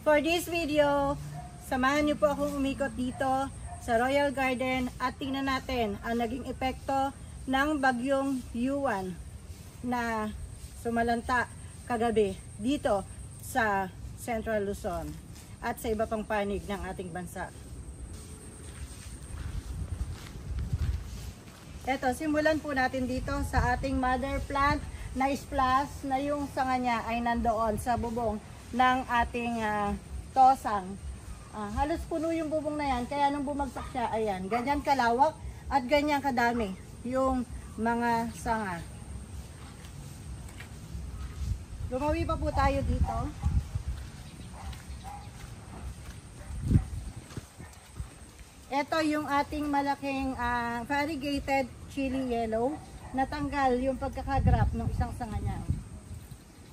For this video, samahan niyo po akong umikot dito sa Royal Garden at tingnan natin ang naging epekto ng bagyong Yuan na sumalanta kagabi dito sa Central Luzon at sa iba pang panig ng ating bansa. Eto, simulan po natin dito sa ating mother plant na splash na yung sanga niya ay nandoon sa bubong ng ating tosang. Halos puno yung bubong na yan, kaya nung bumagsak siya, ayan, ganyan kalawak at ganyan kadami yung mga sanga. Lumawi pa po tayo dito. Ito yung ating malaking variegated chili yellow. Natanggal yung pagkakagrap ng isang sanga niya.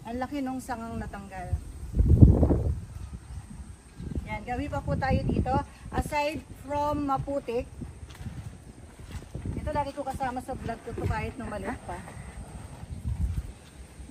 Ang laki nung sangang natanggal. Yan, gawi pa po tayo dito. Aside from maputik, ito lagi ko kasama sa vlog ko to kahit nung maliit pa.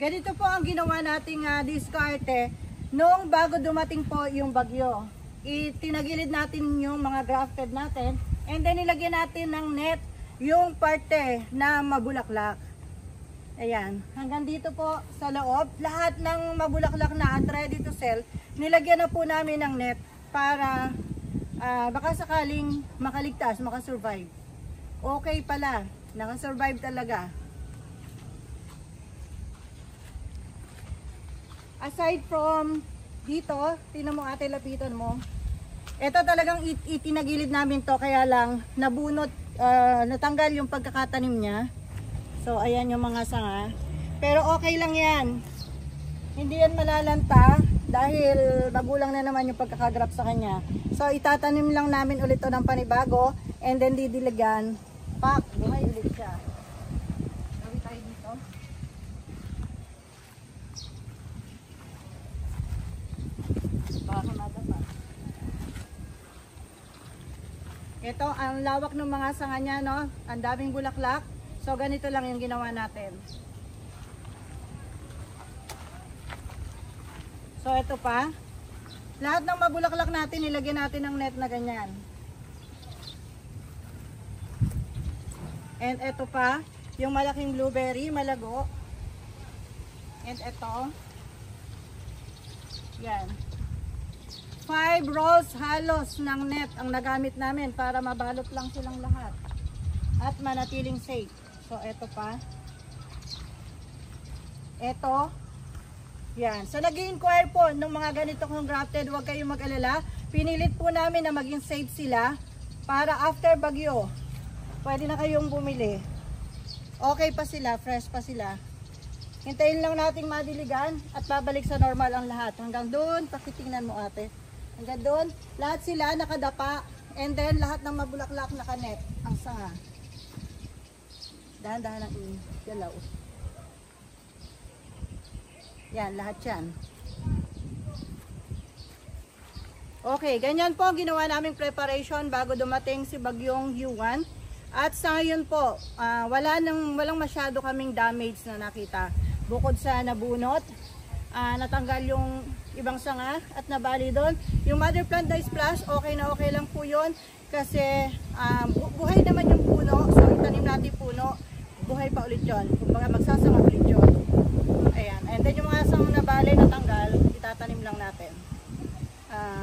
Ganito po ang ginawa nating diskarte nung bago dumating po yung bagyo. Itinagilid natin yung mga grafted natin and then nilagyan natin ng net yung parte na mabulaklak. Ayan, hanggang dito po sa loob, lahat ng mabulaklak na at ready to sell, nilagyan na po namin ng net para baka sakaling makaligtas, makasurvive. Okay pala, nakasurvive talaga. Aside from dito, tingnan mo ate, lapitan mo. Ito talagang itinagilid namin to, kaya lang nabunot, natanggal yung pagkakatanim niya. So ayan yung mga sanga. Pero okay lang yan. Hindi yan malalanta dahil magulang na naman yung pagkakagrap sa kanya. So itatanim lang namin ulit to ng panibago and then didiligan. Pak, buhay ulit siya. Gawin tayo dito. Baka madapa. Ito ang lawak ng mga sanga niya, no? Ang daming bulaklak. So ganito lang yung ginawa natin. So ito pa. Lahat ng mabulaklak natin, nilagyan natin ng net na ganyan. And ito pa, yung malaking blueberry, malago. And ito. Yan. 5 rolls halos ng net ang nagamit namin para mabalot lang silang lahat. At manatiling safe. So, ito pa. Ito. Yan. So, nag-i-inquire po ng mga ganito kong grafted, huwag kayong mag-alala. Pinilit po namin na maging safe sila para after bagyo, pwede na kayong bumili. Okay pa sila, fresh pa sila. Hintayin lang nating madiligan at babalik sa normal ang lahat. Hanggang doon, pakitingnan mo ate. Hanggang doon, lahat sila nakadapa and then lahat ng mabulaklak nakanet ang sanga. Dahan-dahan ang galaw. Yan, lahat yan. Okay, ganyan po ang ginawa naming preparation bago dumating si bagyong Yuan. At sa ngayon po, walang masyado kaming damage na nakita. Bukod sa nabunot, natanggal yung ibang sanga at nabali doon. Yung mother plant na splash, okay na okay lang po yun. Kasi buhay naman yung puno. So itanim natin puno, buhay pa ulit yun. Kumbaga magsasama ulit yun. Ayan. And then yung mga sangang nabali, natanggal, itatanim lang natin.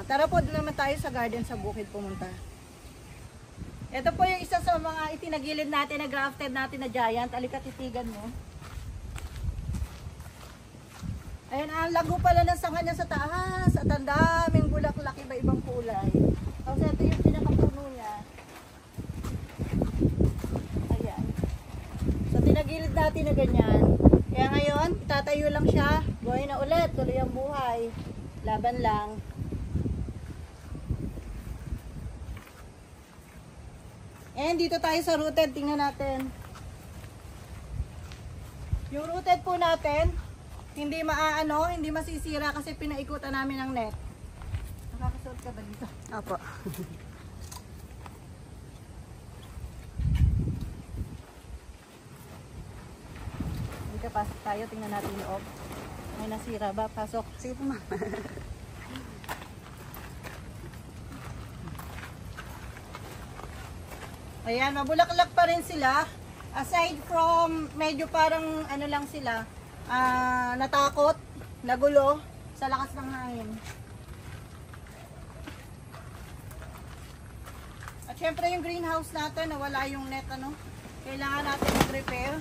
Tara po, doon naman tayo sa garden sa bukid pumunta. Ito po yung isa sa mga itinagilid natin na grafted natin na giant. Alika, titigan mo. Ayan, ang lago pala ng sanga niya sa taas. At ang daming bulaklak, iba-ibang kulay. Tapos ito yung pinakapuno niya. Ayan. So, tinagilid natin na ganyan. Kaya ngayon, itatayo lang siya. Buhay na ulit. Tuloy ang buhay. Laban lang. And dito tayo sa rooted. Tingnan natin. Yung rooted po natin, hindi hindi masisira kasi pinaikutan namin ng net. Nakakasuot ka ba dito? Opo. Pasok tayo, tingnan natin loob. May nasira ba? Pasok. Sige po, ma'am. Ayan, mabulaklak pa rin sila. Aside from medyo parang ano lang sila, natakot, nagulo sa lakas ng hangin. At syempre yung greenhouse natin, nawala yung net, ano, kailangan natin mag-repair.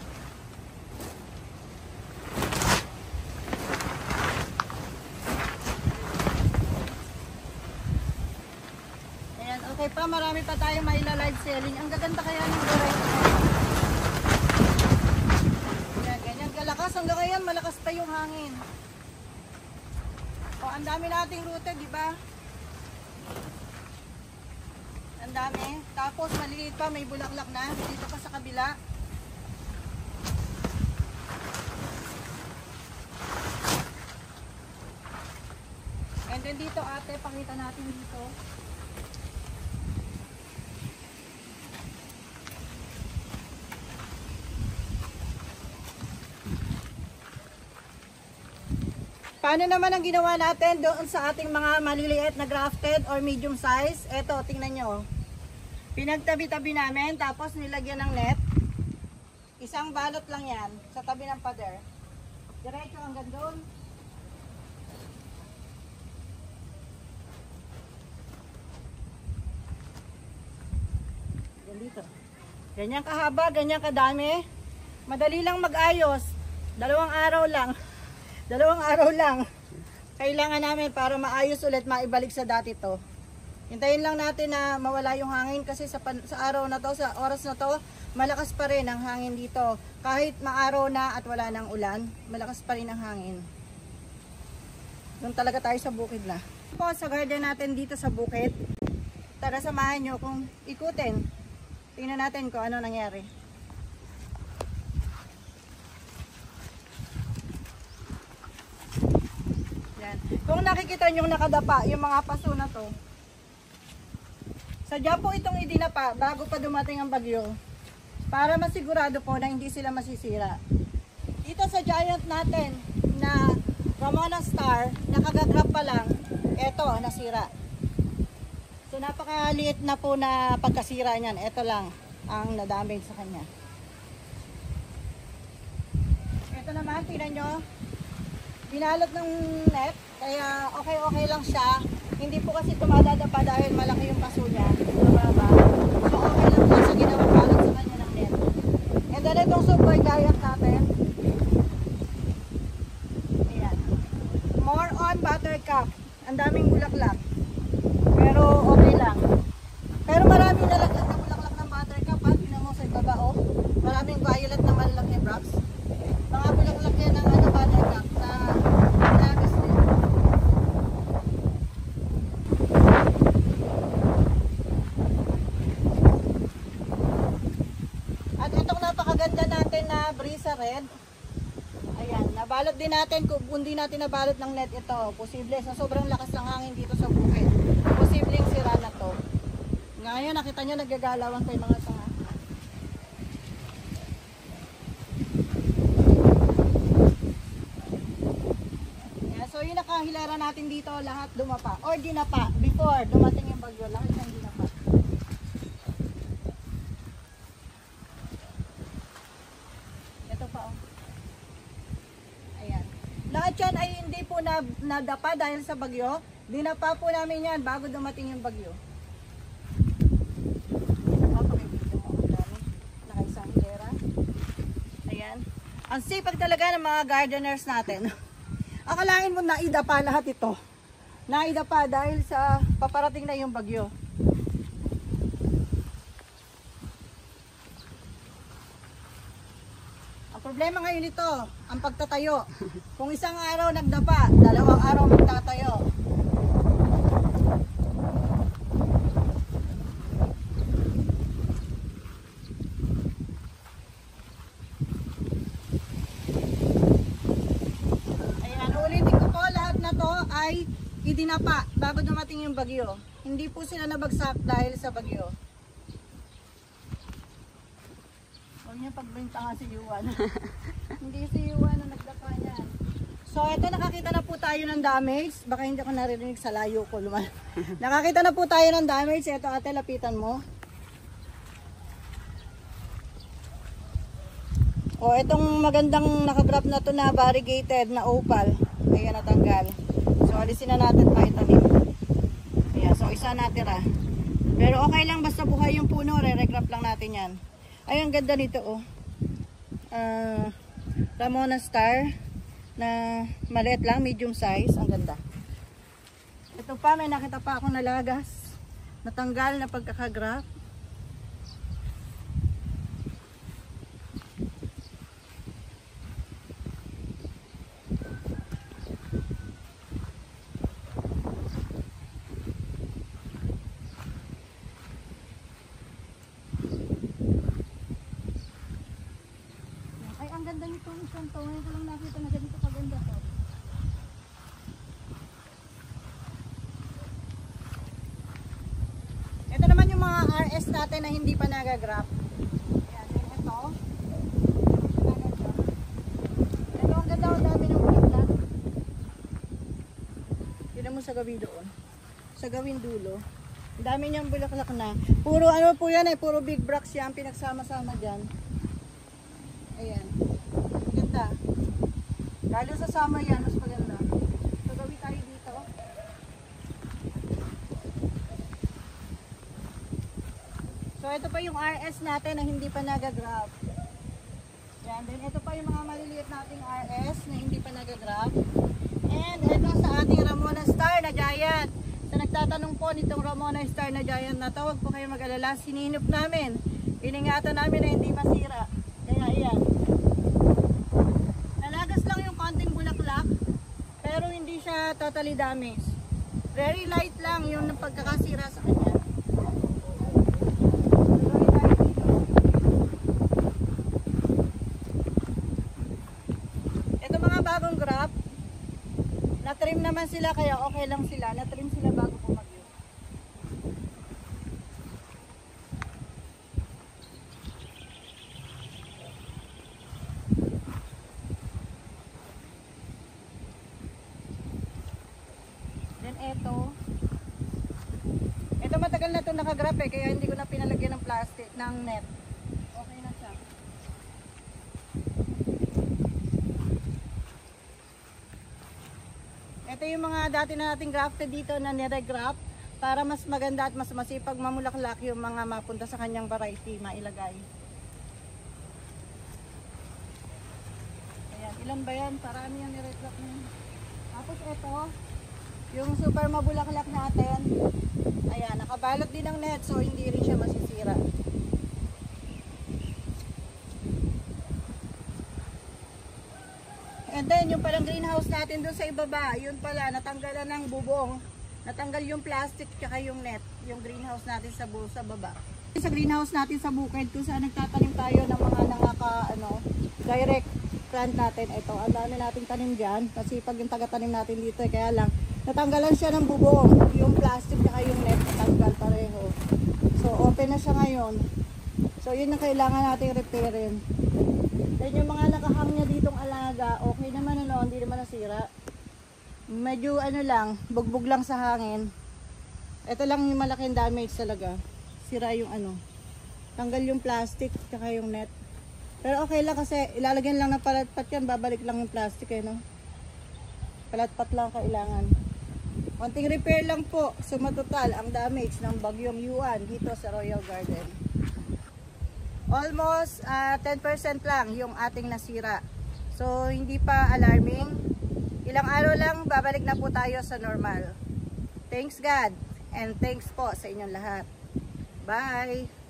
Ayan, okay pa, marami pa tayong maila live selling. Ang gaganda kaya ng variety. Ayan, ganyan kalakas. Hanggang ngayon, malakas pa yung hangin. O, ang dami nating route, di ba? Ang dami. Tapos maliliit pa, may bulaklak na. Dito pa sa kabila. And then dito ate, pakita natin dito. Paano naman ang ginawa natin doon sa ating mga maliliit na grafted or medium size? Eto, tingnan nyo. Pinagtabi-tabi namin, tapos nilagyan ng net. Isang balot lang yan sa tabi ng pader. Diretso hanggang doon. Dito. Ganyan kahaba, ganyan kadami. Madali lang mag-ayos. 2 araw lang. 2 araw lang. Kailangan namin para maayos ulit, maibalik sa dati to. Hintayin lang natin na mawala yung hangin kasi sa araw na to, sa oras na to, malakas pa rin ang hangin dito. Kahit maaraw na at wala nang ulan, malakas pa rin ang hangin. Doon talaga tayo sa bukid na. Po, sa garden natin dito sa bukid. Tara, samahan nyo kung ikutin. Tingnan natin kung ano nangyari. Yan. Kung nakikita nyo nakadapa yung mga paso na to, sadya po itong idinapa bago pa dumating ang bagyo para masigurado po na hindi sila masisira. Dito sa giant natin na Ramona Star, nakagagrap pa lang, eto nasira. So napakaliit na po na pagkasira niyan. Ito lang ang na-damage sa kanya. Ito naman, tingnan nyo. Binalot ng net, kaya okay lang siya. Hindi po kasi tumadadapa dahil malaki yung paso niya. Mababa. So okay lang po sa ginawang balot sa kanya ng net. And then itong super giant natin. Ayan. More on buttercup. Ang daming bulaklak. Pero okay lang. Pero maraming nalaglag na bulaklak ng buttercup. Tingnan mo sa ibaba, oh. Maraming violet na malalaki drops. Mga bulaklak yan ng buttercup na pinagis din. At itong napakaganda natin na Brisa Red. Ayan, nabalot din natin. Kung hindi natin nabalot ng net ito, posible sa sobrang lakas ng hangin dito sa bukid, posibleng sira na to. Ngayon nakita nyo naggagalawan tayo mga sanga. Yeah, so yung nakahilera natin dito lahat dumapa or dinapa before dumating yung bagyo, lahat ng dinapa. Ito pa, oh. Ayan. Lahat yan ay hindi po nadapa dahil sa bagyo. Dinapa po namin yan bago dumating yung bagyo. Nakaisang hilera. Ayan. Ang sipag talaga ng mga gardeners natin. Akalain mo naidapa lahat ito. Naidapa dahil sa paparating na yung bagyo. Ang problema ngayon ito, ang pagtatayo. Kung isang araw nagdapa, 2 araw magtatayo. Ay idinapa bago dumating yung bagyo. Hindi po sila nabagsak dahil sa bagyo. Huwag niya pagbenta nga si Yuan. Hindi si Yuan na nagdapa niyan. So ito, nakakita na po tayo ng damage. Baka hindi ko naririnig sa layo ko lumal. Nakakita na po tayo ng damage. Ito ate, lapitan mo. O, itong magandang nakagrap na to na variegated na opal. Ayan, natanggal. So, alisin na natin pa itanim. Ayan, so isa natira. Pero okay lang, basta buhay yung puno, re-regrap lang natin yan. Ay, ang ganda nito, oh. Ramona Star na maliit lang, medium size. Ang ganda. Ito pa, may nakita pa akong nalagas. Natanggal na pagkakagrap. Ang ganda nitong isang to. Ngayon ko lang nakita na ganito kaganda to. Ito naman yung mga RS natin na hindi pa nagagraph. Ayan, then ito. Ito ang ganda. Ang dami ng bulaklak. Tignan mo sa gabi doon. Sa gawing dulo. Ang dami niyang bulaklak na. Puro ano po yan eh. Puro big bracts yan. Pinagsama-sama dyan. Ayan. Ganda. Lalo sa summer yan, mas maganda. So, gawin tayo dito. So, ito pa yung RS natin na hindi pa nagagraph. Yan. Then, ito pa yung mga maliliit nating RS na hindi pa nagagraph. And, ito sa ating Ramona Star na Giant. Sa nagtatanong po nitong Ramona Star na Giant na to, huwag po kayo mag-alala. Sininop namin. Iningatan namin na hindi masira. Kaya, ayan. Nalagas lang yung konting bulaklak, pero hindi siya totally damaged. Very light lang yung pagkakasira sa kanya. Ito mga bagong graft, na-trim naman sila kaya okay lang sila. Na-trim sila bago pumagyo. Ito matagal na ito nakagrap eh, kaya hindi ko na pinalagyan ng plastic, ng net. Okay na siya. Ito yung mga dati na nating grafted dito na nire-graft para mas maganda at mas masipag mamulaklak yung mga mapunta sa kanyang variety mailagay. Ayan, ilan ba yan? Parami yung nire-graft niya. Tapos ito, yung super mabulaklak natin, ayan, nakabalot din ng net so hindi rin siya masisira. And then, yung palang greenhouse natin dun sa ibaba, yun pala, natanggalan ng bubong. Natanggal yung plastic tsaka yung net, yung greenhouse natin sa baba. Sa greenhouse natin sa bukid, kung saan nagtatanim tayo ng mga direct plant natin. Ito, ang dami nating tanim dyan. Kasi pag yung taga-tanim natin dito, kaya lang, natanggalan siya ng bubong. Yung plastic at yung net natanggal pareho. So open na siya ngayon. So yun ang kailangan nating repairin. Then yung mga nakahang niya ditong alaga, okay naman ano, hindi naman nasira. Medyo ano lang, bugbog lang sa hangin. Ito lang yung malaking damage talaga. Sira yung ano. Tanggal yung plastic at yung net. Pero okay lang kasi ilalagyan lang ng palatpat yan, babalik lang yung plastic eh no. Palatpat lang kailangan. Konting repair lang po, sumatotal ang damage ng bagyong Yuan dito sa Royal Garden. Almost 10% lang yung ating nasira. So hindi pa alarming. Ilang araw lang babalik na po tayo sa normal. Thanks God and thanks po sa inyong lahat. Bye!